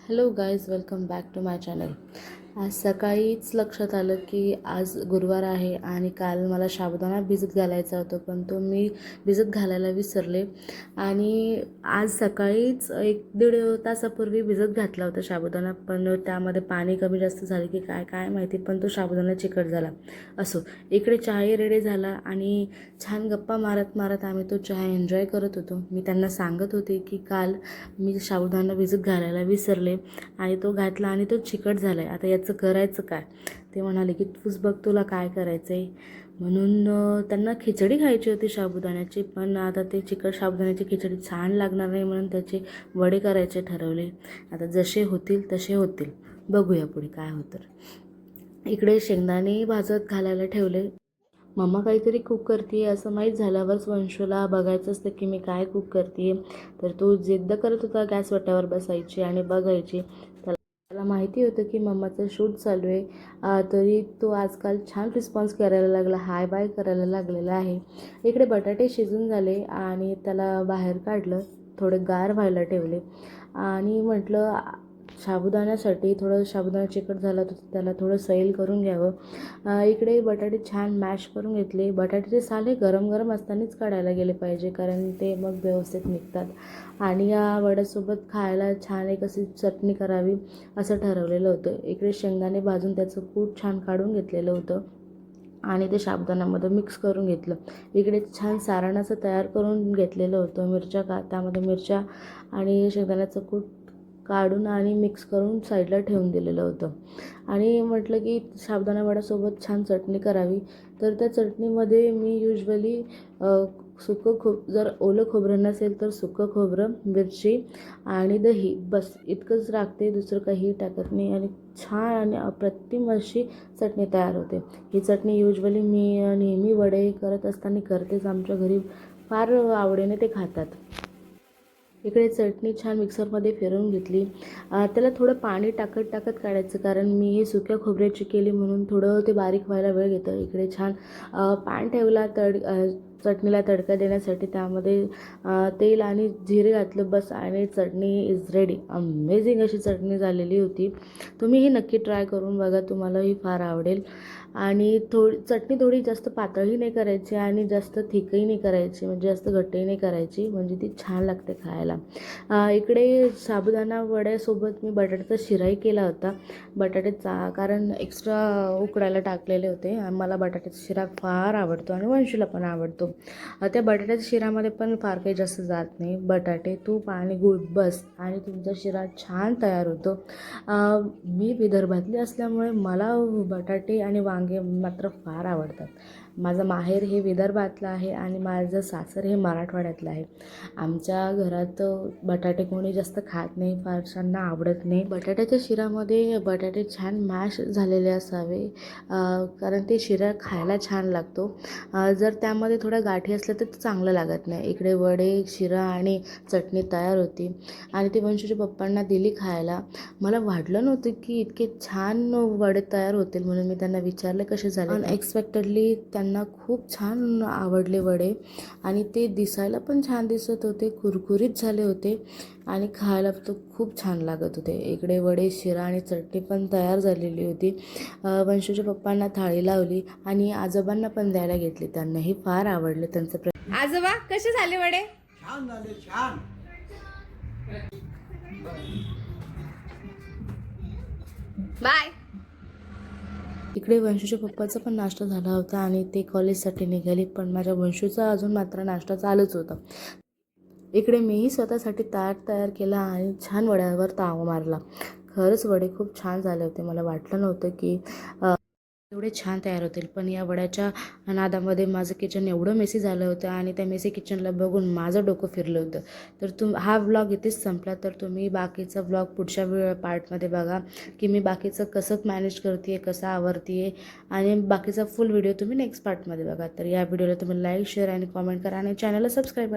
Hello guys, welcome back to my channel. आज सकाळीच लक्षात आलं की आज गुरुवार आहे आणि काल मला साबुदाणा भिजत घालायचा होता, पण तो मी भिजत घालायला विसरले. आणि आज सकाळीच 1-1.5 तासापूर्वी भिजत घातला होता साबुदाणा, पण त्यामध्ये पाणी कमी जास्त झाले की काय काय माहिती, पण तो साबुदाणा चिकट झाला. असो, इकडे चहाही रेडी झाला आणि छान गप्पा मारत मारत आम्ही तो चहा एन्जॉय करत होतो. मी त्यांना सांगत होते की काल मी साबुदाणा भिजत घालायला विसरले आणि तो घातला आणि तो चिकट झाला आहे. आता याचं करायचं काय? ते म्हणाले की तूच बघ तुला काय करायचं आहे. म्हणून त्यांना खिचडी खायची होती साबुदाण्याची, पण आता ते चिकट साबुदाण्याची खिचडी छान लागणार नाही म्हणून त्याचे वडे करायचे ठरवले. आता जसे होतील तसे होतील, बघूया पुढे काय होतं. इकडे शेंगदाणे भाजत घालायला ठेवले. मम्मा काहीतरी कुक करते असं माहीत झाल्यावरच वंशूला बघायचं असतं की मी काय कुक करते. तर तो जिद्द करत होता गॅस वाट्यावर बसायची आणि बघायची. त्याला माहिती होतं की मम्माचं शूट चालू आहे, तरी तो आजकाल छान रिस्पॉन्स करायला लागला, हाय बाय करायला लागलेला आहे. इकडे बटाटे शिजून झाले आणि त्याला बाहेर काढलं, थोडे गार व्हायला ठेवले आणि म्हटलं साबुदाण्यासाठी थोडं साबुदाणा चिकट झाला तर त्याला थोडं सैल करून घ्यावं. इकडे बटाटे छान मॅश करून घेतले. बटाट्याचे साल हे गरम गरम असतानाच काढायला गेले पाहिजे, कारण ते मग व्यवस्थित निघतात. आणि या वड्यासोबत खायला छान एक अशी चटणी करावी असं ठरवलेलं होतं. इकडे शेंगदाणे भाजून त्याचं कूट छान काढून घेतलेलं होतं आणि ते साबुदाण्यामध्ये मिक्स करून घेतलं. इकडे छान सारण असं तयार करून घेतलेलं होतं. त्यामध्ये मिरच्या आणि शेंगदाण्याचं कूट काढून आणि मिक्स करून साईडला ठेवून दिलेलं होतं. आणि म्हटलं की साबुदाणा वड्यासोबत छान चटणी करावी, तर त्या चटणीमध्ये मी युजली जर ओलं खोबरं नसेल तर सुकं खोबरं, मिरची आणि दही, बस इतकंच टाकते, दुसरं काही टाकत नाही. आणि छान आणि अप्रतिम अशी चटणी तयार होते. ही चटणी युजली मी नेहमी वडे करत असताना करतेच. आमच्या घरी फार आवडीने ते खातात. इकडे चटणी छान मिक्सरमध्ये फिरवून घेतली. त्याला थोडं पाणी टाकत टाकत काढायचं, कारण मी हे सुक्या खोबऱ्याची केली म्हणून थोडं ते बारीक व्हायला वेळ घेतं. इकडे छान पॅन ठेवला चटणीला तडका देण्यासाठी. त्यामध्ये तेल आणि जिरे घातलं, बस, आणि चटणी इज रेडी. अमेझिंग अशी चटणी झालेली होती. तुम्ही ही नक्की ट्राय करून बघा, तुम्हाला ही फार आवडेल. आणि चटणी थोडी जास्त पातळही नाही करायची आणि जास्त थिकही नाही करायची, म्हणजे जास्त घट्टही नाही करायची, म्हणजे ती छान लागते खायला. इकडे साबुदाणा वड्यासोबत मी बटाट्याचा शिराही केला होता. कारण एक्स्ट्रा उकडायला टाकलेले होते. मला बटाट्याचा शिरा फार आवडतो आणि वंशूला पण आवडतो. त्या बटाट्याच्या शिरामध्ये पण फार काही जास्त जात नाही, बटाटे, तूप आणि गूळ, बस, आणि तुमचा शिरा छान तयार होतो. मी विदर्भातली असल्यामुळे मला बटाटे आणि वांगे मात्र फार आवडतात. माझं माहेर हे विदर्भातलं आहे आणि माझं सासर हे मराठवाड्यातलं आहे. आमच्या घरात बटाटे कोणी जास्त खात नाही, फारशांना आवडत नाही. बटाट्याच्या शिरामध्ये बटाटे छान मॅश झालेले असावे, कारण ते शिरा खायला छान लागतो. जर त्यामध्ये थोड्या गाठी असल्या तर ते चांगलं लागत नाही. इकडे वडे, शिरा आणि चटणी तयार होती आणि ती वंशूच्या पप्पांना दिली खायला. मला वाटलं नव्हतं की इतके छान वडे तयार होतील, म्हणून मी त्यांना विचारलं कसे झाले. अनएक्सपेक्टेडली त्यांना खूप छान आवडले वडे आणि ते दिसायला पण छान दिसत होते, कुरकुरीत झाले होते आणि खायला तर खूप छान लागत होते. इकडे वडे, शिरा आणि चटणी पण तयार झालेली होती. वंशूच्या पप्पांना थाळी लावली आणि आजोबांना पण द्यायला घेतली. त्यांनाही फार आवडले. आजोबा कसे झाले वडे? छान झाले, छान. बाय. इकडे वंशूच्या पप्पाचा पण नाश्ता झाला होता आणि ते कॉलेजसाठी निघाले, पण माझ्या वंशूचा अजून मात्र नाश्ता चालूच होता. इकडे मीही स्वतःसाठी ताट तयार केला आणि छान वड्यावर ताव मारला. खरंच वडे खूप छान झाले होते. मला वाटलं नव्हतं की एवढे छान तयार होतील, पण या वड्याच्या नादामध्ये माझं किचन एवढं मेसी झालं होतं आणि त्या मेसी किचनला बघून माझं डोकं फिरलं होतं. तर हा व्लॉग इथेच संपला. तर तुम्ही बाकीचा व्लॉग पुढच्या पार्टमध्ये बघा की मी बाकीचं कसं मॅनेज करते आहे, कसं आवरते आहे, आणि बाकीचा फुल व्हिडिओ तुम्ही नेक्स्ट पार्टमध्ये बघा. तर या व्हिडिओला तुम्ही लाईक, शेअर आणि कॉमेंट करा आणि चॅनलला सबस्क्राईब करा.